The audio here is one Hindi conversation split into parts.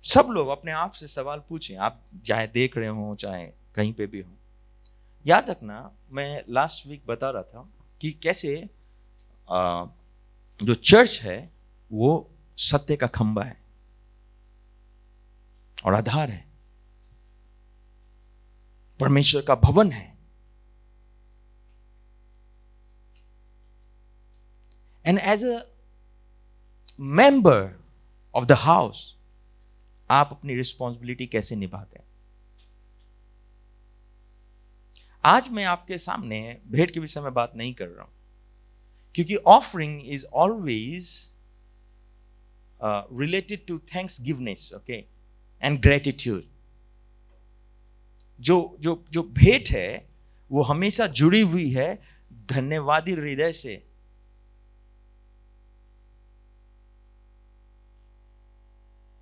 सब लोग अपने आप से सवाल पूछें, आप चाहे देख रहे हो चाहे कहीं पे भी हो। याद रखना, मैं लास्ट वीक बता रहा था कि कैसे जो चर्च है वो सत्य का खंभा है और आधार है, परमेश्वर का भवन है। And as a member of the house आप अपनी रिस्पॉन्सिबिलिटी कैसे निभाते हैं। आज मैं आपके सामने भेंट के विषय में बात नहीं कर रहा हूं, क्योंकि offering is always related to thanks giveness, okay, and gratitude. जो जो जो भेंट है वो हमेशा जुड़ी हुई है धन्यवादी हृदय से।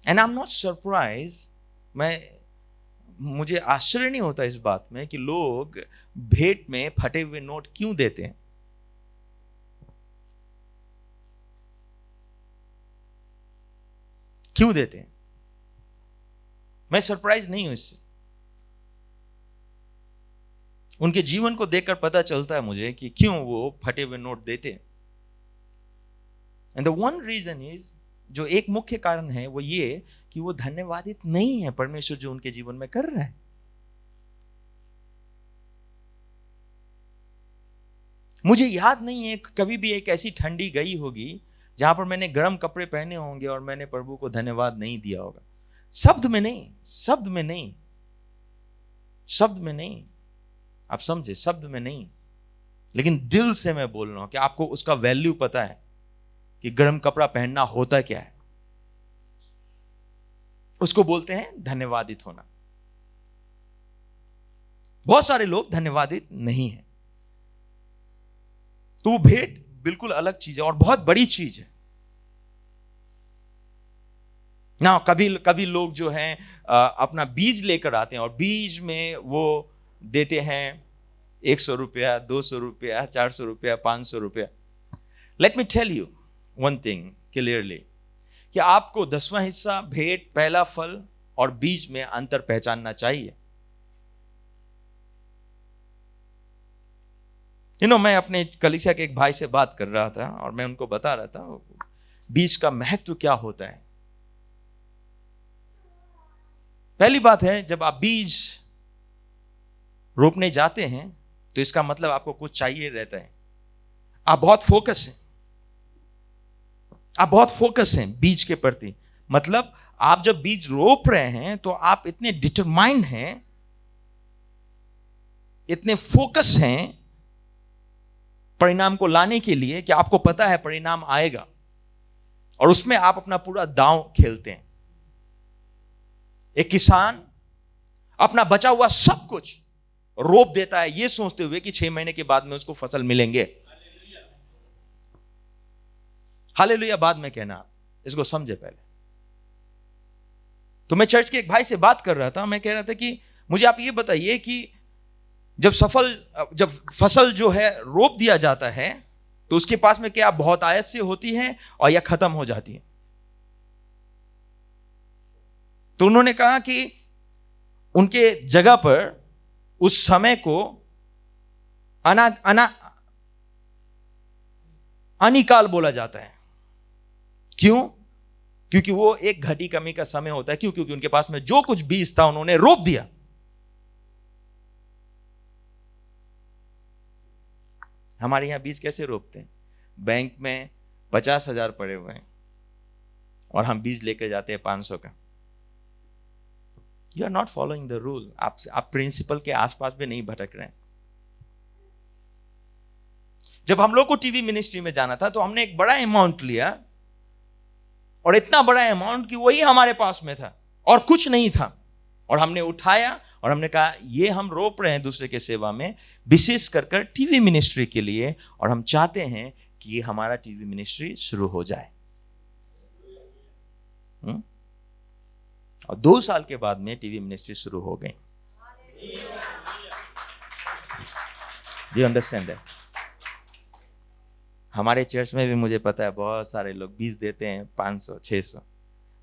And I am not surprise, मुझे आश्चर्य नहीं होता इस बात में कि लोग भेंट में फटे हुए नोट क्यों देते हैं। क्यों देते हैं, मैं सरप्राइज नहीं हूं इससे। उनके जीवन को देखकर पता चलता है मुझे कि क्यों वो फटे हुए नोट देते हैं। And the one reason is, जो एक मुख्य कारण है वो ये कि वो धन्यवादित नहीं है परमेश्वर जो उनके जीवन में कर रहा है। मुझे याद नहीं है कभी भी एक ऐसी ठंडी गई होगी जहां पर मैंने गर्म कपड़े पहने होंगे और मैंने प्रभु को धन्यवाद नहीं दिया होगा। शब्द में नहीं, शब्द में नहीं, शब्द में नहीं, आप समझे, शब्द में नहीं, लेकिन दिल से मैं बोल रहा हूं कि आपको उसका वैल्यू पता है कि गर्म कपड़ा पहनना होता क्या है। उसको बोलते हैं धन्यवादित होना। बहुत सारे लोग धन्यवादित नहीं हैं। तो वो भेंट बिल्कुल अलग चीज है और बहुत बड़ी चीज है ना। कभी कभी लोग जो हैं अपना बीज लेकर आते हैं और बीज में वो देते हैं 100 रुपया, 200 रुपया, 400 रुपया, 500 रुपया। Let me tell you one thing clearly, कि आपको 10वां हिस्सा भेंट, पहला फल और बीज में अंतर पहचानना चाहिए। मैं अपने कलीसिया के एक भाई से बात कर रहा था और मैं उनको बता रहा था बीज का महत्व क्या होता है। पहली बात है, जब आप बीज रोपने जाते हैं तो इसका मतलब आपको कुछ चाहिए रहता है। आप बहुत फोकस हैं, आप बहुत फोकस हैं बीज के प्रति। मतलब आप जब बीज रोप रहे हैं तो आप इतने डिटरमाइंड हैं, इतने फोकस हैं परिणाम को लाने के लिए कि आपको पता है परिणाम आएगा और उसमें आप अपना पूरा दांव खेलते हैं। एक किसान अपना बचा हुआ सब कुछ रोप देता है यह सोचते हुए कि 6 महीने के बाद में उसको फसल मिलेंगे। हालेलुया बाद में कहना, इसको समझे पहले। तो मैं चर्च के एक भाई से बात कर रहा था, मैं कह रहा था कि मुझे आप ये बताइए कि जब फसल जो है रोप दिया जाता है तो उसके पास में क्या बहुत आयत से होती है और या खत्म हो जाती है। तो उन्होंने कहा कि उनके जगह पर उस समय को अनिकाल बोला जाता है। क्यों? क्योंकि वो एक घटी कमी का समय होता है। क्यों? क्योंकि उनके पास में जो कुछ बीज था उन्होंने रोप दिया। हमारे यहां बीज कैसे रोपते हैं? बैंक में 50,000 पड़े हुए हैं और हम बीज लेकर जाते हैं 500 का। You are not following the rule. आप प्रिंसिपल के आसपास भी नहीं भटक रहे हैं। जब हम लोग को टीवी मिनिस्ट्री में जाना था तो हमने एक बड़ा अमाउंट लिया और इतना बड़ा अमाउंट कि वही हमारे पास में था और कुछ नहीं था, और हमने उठाया और हमने कहा ये हम रोप रहे हैं दूसरे के सेवा में, विशेष कर टीवी मिनिस्ट्री के लिए, और हम चाहते हैं कि ये हमारा टीवी मिनिस्ट्री शुरू हो जाए। और 2 साल के बाद में टीवी मिनिस्ट्री शुरू हो गई। You understand that? हमारे चर्च में भी मुझे पता है बहुत सारे लोग बीज देते हैं 500, 600,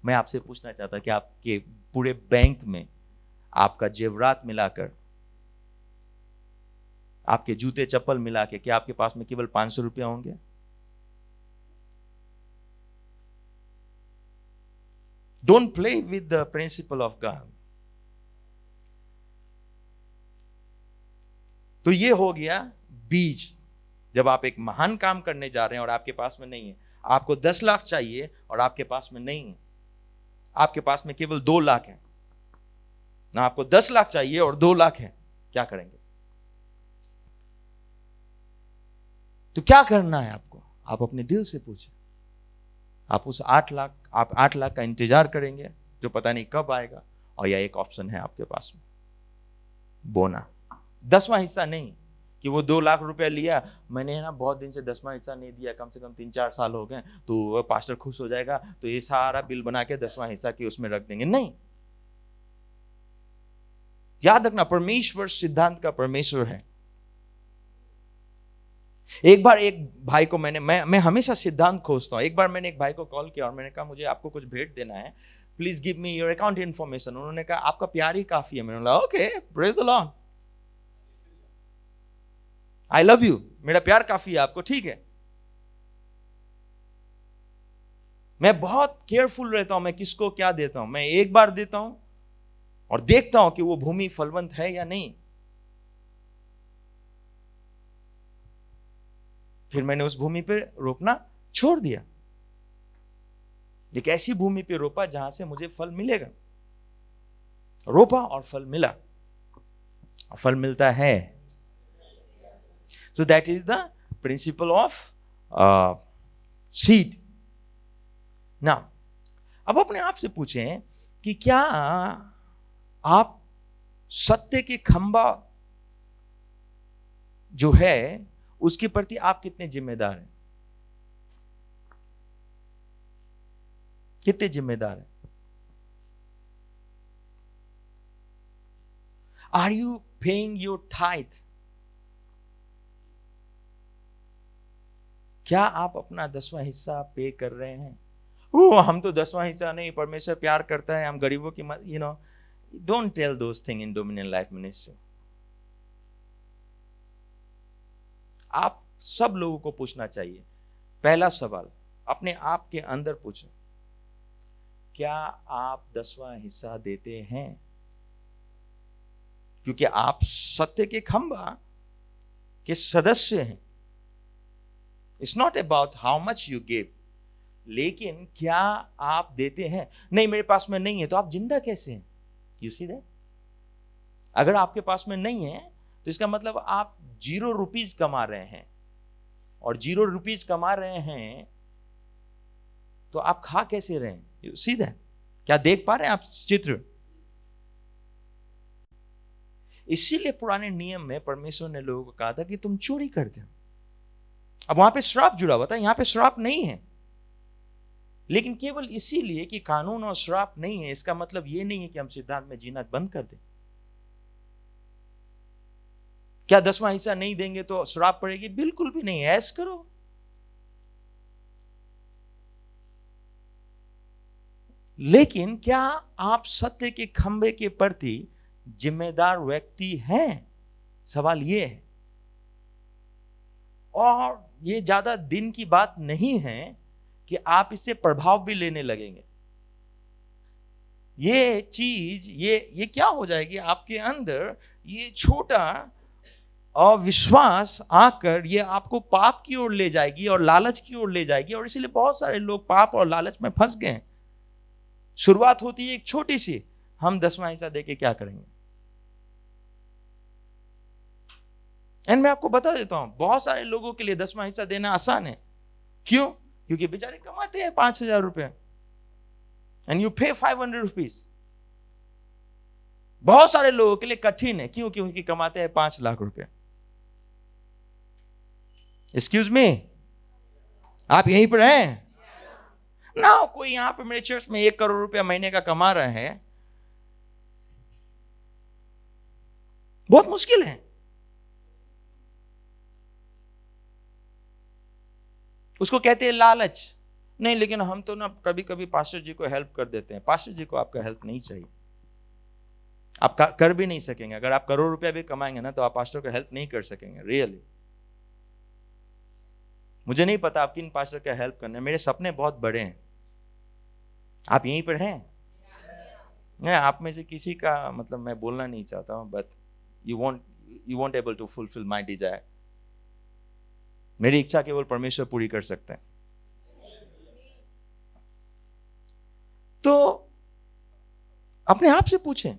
मैं आपसे पूछना चाहता कि आपके पूरे बैंक में आपका जेवरात मिलाकर, आपके जूते चप्पल मिला के, क्या आपके पास में केवल 500 रुपया होंगे? Don't play with the principle of God. तो ये हो गया बीज। जब आप एक महान काम करने जा रहे हैं और आपके पास में नहीं है, आपको 10 लाख चाहिए और आपके पास में नहीं है, आपके पास में केवल 2 लाख है ना, आपको 10 लाख चाहिए और 2 लाख है, क्या करेंगे? तो क्या करना है आपको? आप अपने दिल से पूछें। आप उस 8 लाख, आप 8 लाख का इंतजार करेंगे जो पता नहीं कब आएगा, और यह एक ऑप्शन है आपके पास में, बोना। 10वां हिस्सा नहीं कि वो 2 लाख रुपया लिया, मैंने ना बहुत दिन से 10वां हिस्सा नहीं दिया, कम से कम 3-4 साल हो गए, तो पास्टर खुश हो जाएगा, तो ये सारा बिल बना के 10वां हिस्सा की उसमें रख देंगे। नहीं, याद रखना, परमेश्वर सिद्धांत का परमेश्वर है। एक बार एक भाई को मैं हमेशा सिद्धांत खोजता हूं। एक बार मैंने एक भाई को कॉल किया और मैंने कहा मुझे आपको कुछ भेंट देना है, please give me your account information. उन्होंने कहा आपका प्यार ही काफी है। मैंने बोला okay, praise the Lord, I love you, मेरा प्यार काफी है आपको, ठीक है। मैं बहुत केयरफुल रहता हूं मैं किसको क्या देता हूं। मैं एक बार देता हूं और देखता हूं कि वो भूमि फलवंत है या नहीं। फिर मैंने उस भूमि पे रोपना छोड़ दिया। एक ऐसी भूमि पे रोपा जहां से मुझे फल मिलेगा। रोपा और फल मिला, और फल मिलता है। So that is the principle of seed. Now अब अपने आप से पूछें कि क्या आप सत्य के खंबा जो है उसके प्रति आप कितने जिम्मेदार हैं? कितने जिम्मेदार हैं? Are you paying your tithe? क्या आप अपना 10वां हिस्सा पे कर रहे हैं? हम तो 10वां हिस्सा नहीं, परमेश्वर प्यार करता है, हम गरीबों की मत, don't tell those thing in dominion life ministry. आप सब लोगों को पूछना चाहिए, पहला सवाल अपने आप के अंदर पूछें, क्या आप 10वां हिस्सा देते हैं? क्योंकि आप सत्य के खंबा के सदस्य हैं। It's not about how much you give, लेकिन क्या आप देते हैं? नहीं, मेरे पास में नहीं है, तो आप जिंदा कैसे हैं? You see that? अगर आपके पास में नहीं है तो इसका मतलब आप 0 रुपीज कमा रहे हैं, और 0 रुपीज कमा रहे हैं तो आप खा कैसे रहे हैं? You see that? क्या देख पा रहे हैं आप चित्र? इसीलिए पुराने नियम में परमेश्वर ने लोगों को कहा था कि तुम चोरी करते हो। अब वहां पे श्राप जुड़ा हुआ था, यहां पे श्राप नहीं है। लेकिन केवल इसीलिए कि कानून और श्राप नहीं है, इसका मतलब यह नहीं है कि हम सिद्धांत में जीना बंद कर दें। क्या 10वां हिस्सा नहीं देंगे तो श्राप पड़ेगी? बिल्कुल भी नहीं। ऐश करो। लेकिन क्या आप सत्य के खंबे के प्रति जिम्मेदार व्यक्ति हैं? सवाल यह है। और यह ज्यादा दिन की बात नहीं है कि आप इससे प्रभाव भी लेने लगेंगे। ये चीज ये क्या हो जाएगी आपके अंदर? ये छोटा अविश्वास आकर ये आपको पाप की ओर ले जाएगी और लालच की ओर ले जाएगी। और इसीलिए बहुत सारे लोग पाप और लालच में फंस गए हैं। शुरुआत होती है एक छोटी सी, हम 10वां हिस्सा देके क्या करेंगे? एंड मैं आपको बता देता हूं, बहुत सारे लोगों के लिए 10वां हिस्सा देना आसान है। क्यों? क्योंकि बेचारे कमाते हैं 5,000 रुपए, एंड यू पे 500 रुपीज। बहुत सारे लोगों के लिए कठिन है। क्यों? क्योंकि कमाते हैं 5 लाख रुपए। एक्सक्यूज मी, आप यहीं पर हैं ना? कोई यहां पे मेरे चर्च में 1 करोड़ रुपया महीने का कमा रहा है, बहुत मुश्किल है। उसको कहते हैं लालच। नहीं, लेकिन हम तो ना कभी कभी पास्टर जी को हेल्प कर देते हैं। पास्टर जी को आपका हेल्प नहीं चाहिए, आप कर भी नहीं सकेंगे। अगर आप करोड़ रुपया भी कमाएंगे ना तो आप पास्टर को हेल्प नहीं कर सकेंगे, रियली। मुझे नहीं पता आप किन पास्टर का हेल्प करना है, मेरे सपने बहुत बड़े हैं। आप यहीं पर हैं, नहीं, आप में से किसी का मतलब मैं बोलना नहीं चाहता हूं, but you won't able to fulfil my desire. मेरी इच्छा केवल परमेश्वर पूरी कर सकते हैं। तो अपने आप से पूछें,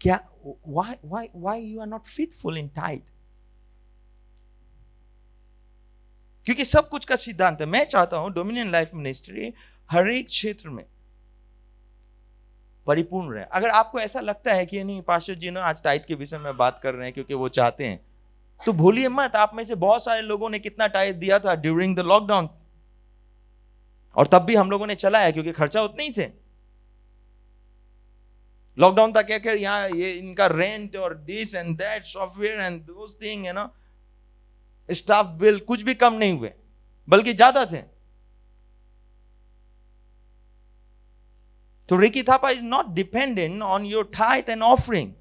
क्या why you are not faithful in tithe? क्योंकि सब कुछ का सिद्धांत है। मैं चाहता हूं डोमिनियन लाइफ मिनिस्ट्री हर एक क्षेत्र में परिपूर्ण रहे। अगर आपको ऐसा लगता है कि नहीं पास्टर जी ना आज टाइथ के विषय में बात कर रहे हैं क्योंकि वो चाहते हैं, तो भूलिए मत, आप में से बहुत सारे लोगों ने कितना टाइथ दिया था ड्यूरिंग द लॉकडाउन, और तब भी हम लोगों ने चलाया क्योंकि खर्चा उतने ही थे। लॉकडाउन था क्या, यहाँ ये इनका रेंट और this and that software and those thing है ना, स्टाफ बिल कुछ भी कम नहीं हुए, बल्कि ज्यादा थे। तो Ricky Thapa is not dependent on your tithe and offering.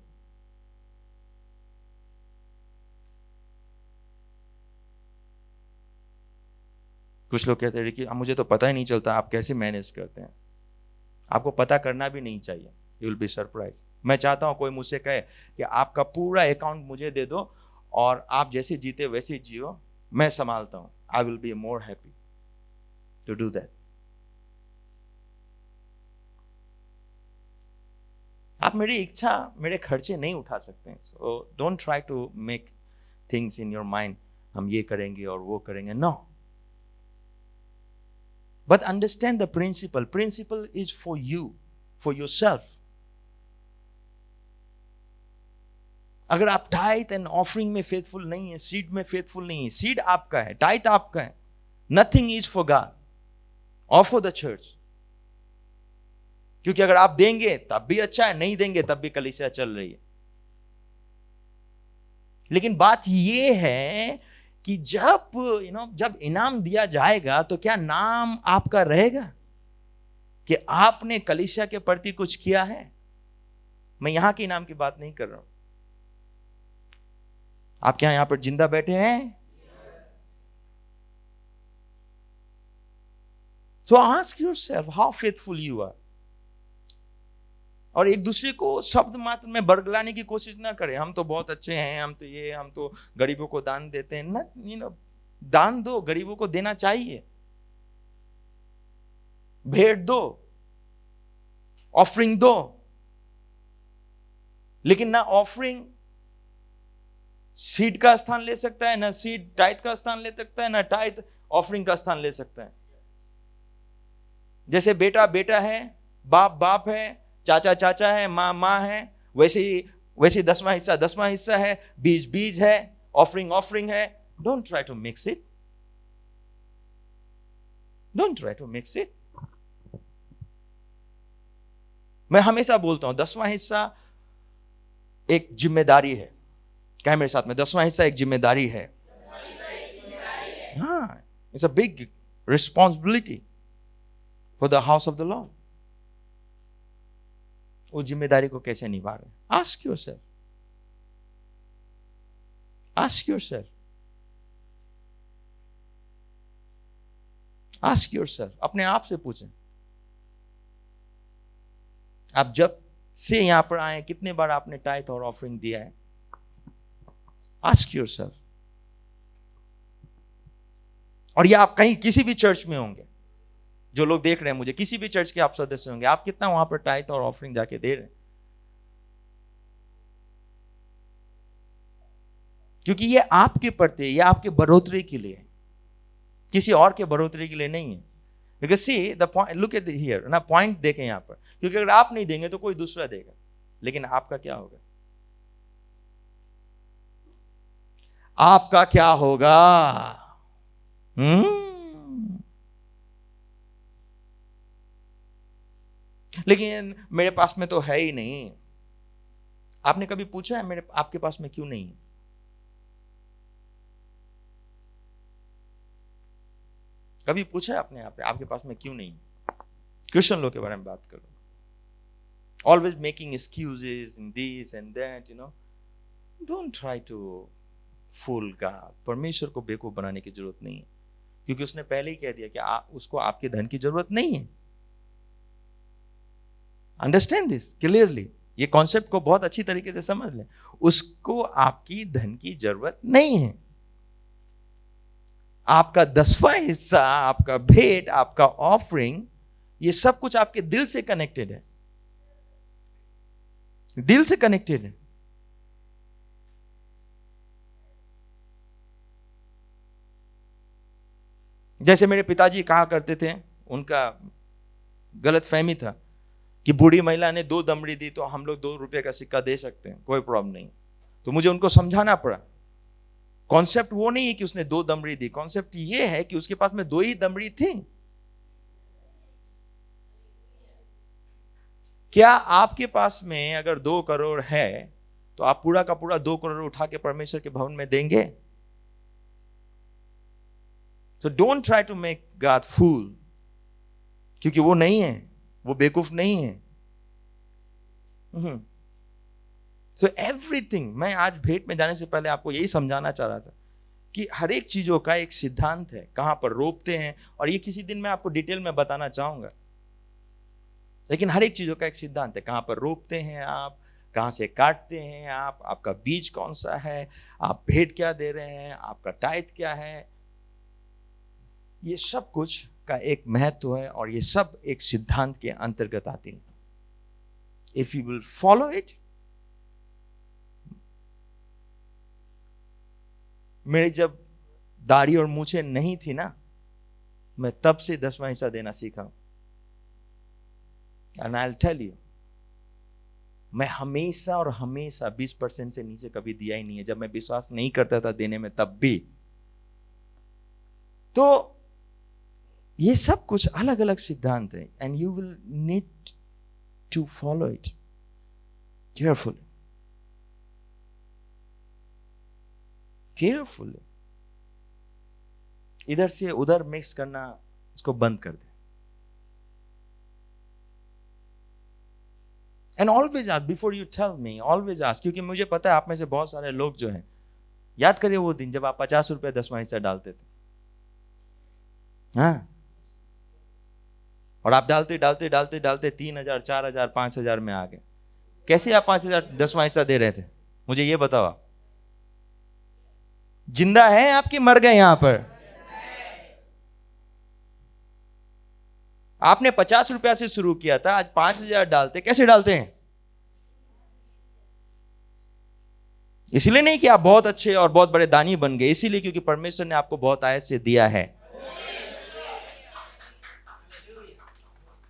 कुछ लोग कहते हैं रिकी मुझे तो पता ही नहीं चलता आप कैसे मैनेज करते हैं। आपको पता करना भी नहीं चाहिए, यू विल बी सरप्राइज। मैं चाहता हूं कोई मुझसे कहे कि आपका पूरा अकाउंट मुझे दे दो और आप जैसे जीते वैसे जियो, मैं संभालता हूं, I will be more happy to do that. आप मेरी इच्छा मेरे खर्चे नहीं उठा सकते हैं। So don't try to make things in your mind, हम ये करेंगे और वो करेंगे, no. But understand the principle. Principle is for you, for yourself. अगर आप टाइथ एंड ऑफरिंग में फेथफुल नहीं है, सीड में फेथफुल नहीं है, सीड आपका है, टाइथ आपका है, नथिंग इज फॉर गॉड और फॉर द चर्च। क्योंकि अगर आप देंगे तब भी अच्छा है, नहीं देंगे तब भी कलीसिया चल रही है। लेकिन बात यह है कि जब जब इनाम दिया जाएगा तो क्या नाम आपका रहेगा कि आपने कलीसिया के प्रति कुछ किया है? मैं यहां के इनाम की बात नहीं कर रहा हूं। आप क्या यहां पर जिंदा बैठे हैं? So ask yourself how faithful you are. और एक दूसरे को शब्द मात्र में बरगलाने की कोशिश ना करें, हम तो बहुत अच्छे हैं, हम तो ये, हम तो गरीबों को दान देते हैं ना। दान दो, गरीबों को देना चाहिए, भेंट दो, ऑफरिंग दो, लेकिन ना ऑफरिंग सीड का स्थान ले सकता है, ना सीड टाइथ का स्थान ले सकता है, ना टाइथ ऑफरिंग का स्थान ले सकता है। जैसे बेटा बेटा है, बाप बाप है, चाचा चाचा है, माँ माँ है, वैसे 10वां हिस्सा है, बीज है, ऑफरिंग है। Don't try to mix it, don't try to mix it. मैं हमेशा बोलता हूं 10वां हिस्सा एक जिम्मेदारी है। क्या है मेरे साथ में? 10वां हिस्सा एक जिम्मेदारी है। हाँ, it's a big responsibility for the house of the Lord. उस जिम्मेदारी को कैसे निभा रहे? Ask yourself, ask yourself, ask yourself. अपने आप से पूछें, आप जब से यहां पर आए कितने बार आपने टाइथ और ऑफरिंग दिया है? Ask yourself. और ये आप कहीं किसी भी चर्च में होंगे, जो लोग देख रहे हैं मुझे, किसी भी चर्च के आप सदस्य होंगे, आप कितना वहां पर टाइथ और ऑफरिंग जाके दे रहे हैं? क्योंकि ये आपके प्रति, ये आपके बढ़ोतरी के लिए, किसी और के बढ़ोतरी के लिए नहीं है। Because see the point, look at here ना, पॉइंट देखें यहां पर। क्योंकि अगर आप नहीं देंगे तो कोई दूसरा देगा, लेकिन आपका क्या होगा? आपका क्या होगा? लेकिन मेरे पास में तो है ही नहीं। आपने कभी पूछा है आपके पास में क्यों नहीं है? कभी पूछा है अपने आप आपके पास में क्यों नहीं? क्रिश्चियन लोग के बारे में बात करो, always making excuses in this and that, you know, don't try to fool God. परमेश्वर को बेवकूफ बनाने की जरूरत नहीं है, क्योंकि उसने पहले ही कह दिया कि उसको आपके धन की जरूरत नहीं है। अंडरस्टैंड दिस क्लियरली, ये कॉन्सेप्ट को बहुत अच्छी तरीके से समझ लें। उसको आपकी धन की जरूरत नहीं है। आपका 10वां हिस्सा, आपका भेंट, आपका ऑफरिंग, ये सब कुछ आपके दिल से कनेक्टेड है, दिल से कनेक्टेड है। जैसे मेरे पिताजी कहा करते थे, उनका गलत फहमी था कि बूढ़ी महिला ने 2 दमड़ी दी तो हम लोग 2 रुपए का सिक्का दे सकते हैं, कोई प्रॉब्लम नहीं। तो मुझे उनको समझाना पड़ा, कॉन्सेप्ट वो नहीं है कि उसने 2 दमड़ी दी, कॉन्सेप्ट ये है कि उसके पास में 2 ही दमड़ी थी। क्या आपके पास में अगर 2 करोड़ है तो आप पूरा का पूरा 2 करोड़ उठा के परमेश्वर के भवन में देंगे? तो don't try to make God fool, क्योंकि वो नहीं है, वो बेवकूफ नहीं है। सो एवरीथिंग, मैं आज भेंट में जाने से पहले आपको यही समझाना चाह रहा था कि हर एक चीजों का एक सिद्धांत है, कहां पर रोपते हैं, और ये किसी दिन मैं आपको डिटेल में बताना चाहूंगा। लेकिन हर एक चीजों का एक सिद्धांत है, कहां पर रोपते हैं आप, कहां से काटते हैं आप, आपका बीज कौन सा है, आप भेंट क्या दे रहे हैं, आपका टाइथ क्या है, ये सब कुछ का एक महत्व है, और ये सब एक सिद्धांत के अंतर्गत आते हैं। If you will follow it, मेरी जब दाढ़ी और मूछें नहीं थी ना, मैं तब से 10वां हिस्सा देना सीखा। And I will tell you, मैं हमेशा और हमेशा 20% से नीचे कभी दिया ही नहीं है, जब मैं विश्वास नहीं करता था देने में तब भी। तो ये सब कुछ अलग अलग सिद्धांत है, and you will need to follow it carefully, carefully. इधर से उधर मिक्स करना, इसको बंद कर दे। And always ask before you tell me, always ask, क्योंकि मुझे पता है आप में से बहुत सारे लोग जो हैं, याद करिए वो दिन जब आप 50 रुपए 10वां हिस्सा डालते थे, हाँ, और आप डालते डालते डालते डालते 3,000, 4,000, 5,000 में आ गए। कैसे आप 5,000 10वां हिस्सा दे रहे थे? मुझे ये बताओ, आप जिंदा है आपके, मर गए यहां पर? आपने 50 रुपया से शुरू किया था, आज 5,000 डालते, कैसे डालते हैं? इसलिए नहीं कि आप बहुत अच्छे और बहुत बड़े दानी बन गए, इसीलिए क्योंकि परमेश्वर ने आपको बहुत आयत से दिया है।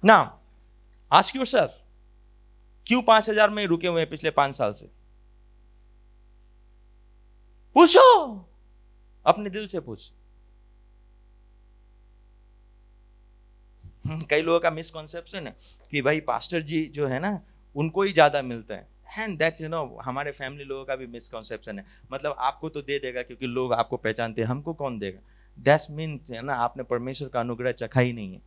नाउ आस्क योरसेल्फ, क्यों 5,000 में रुके हुए हैं पिछले 5 साल से? पूछो, अपने दिल से पूछ। कई लोगों का मिसकॉन्सेप्शन है कि भाई पास्टर जी जो है ना, उनको ही ज्यादा मिलता है, एंड दैट्स, यू नो, हमारे फैमिली लोगों का भी मिसकॉन्सेप्शन है। मतलब आपको तो दे देगा क्योंकि लोग आपको पहचानते हैं, हमको कौन देगा? दैट्स मीन, है ना, आपने परमेश्वर का अनुग्रह चखा ही नहीं है।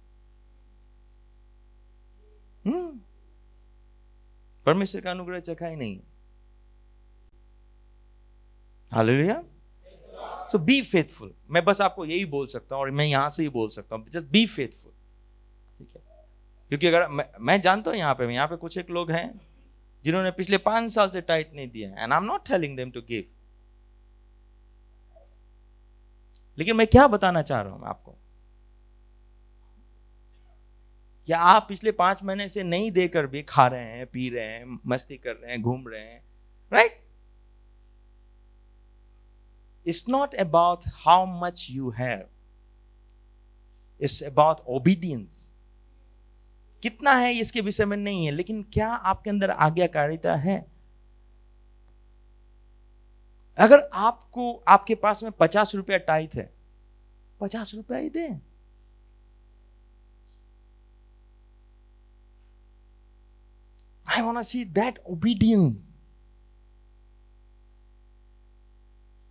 परमेश्वर का अनुग्रह चखा ही नहीं है। हालेलुया। So be faithful. मैं बस आपको यही बोल सकता हूं, और मैं यहां से ही बोल सकता हूं, जस्ट बी फेथफुल, ठीक है? क्योंकि अगर मैं जानता हूं यहाँ पे कुछ एक लोग हैं जिन्होंने पिछले 5 साल से टाइट नहीं दिया, and I am not telling them to give, लेकिन मैं क्या बताना चाह रहा हूं आपको, क्या आप पिछले 5 महीने से नहीं देकर भी खा रहे हैं, पी रहे हैं, मस्ती कर रहे हैं, घूम रहे हैं, right? It's not about how much you have. It's about obedience. कितना है इसके विषय में नहीं है, लेकिन क्या आपके अंदर आज्ञाकारिता है? अगर आपको, आपके पास में 50 रुपया टाइथ है, 50 रुपया ही दे। I want to see that obedience.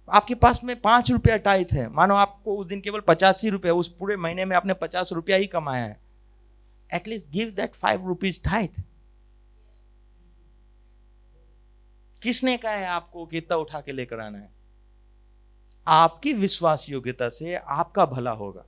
आपके पास में 5 रुपया टाइथ है, मानो आपको उस दिन केवल 85 रुपया, उस पूरे महीने में आपने 50 रुपया ही कमाया है, at least give that 5 rupees tithe. किसने कहा है आपको कि इतना उठा के लेकर आना है? आपकी विश्वास योग्यता से आपका भला होगा।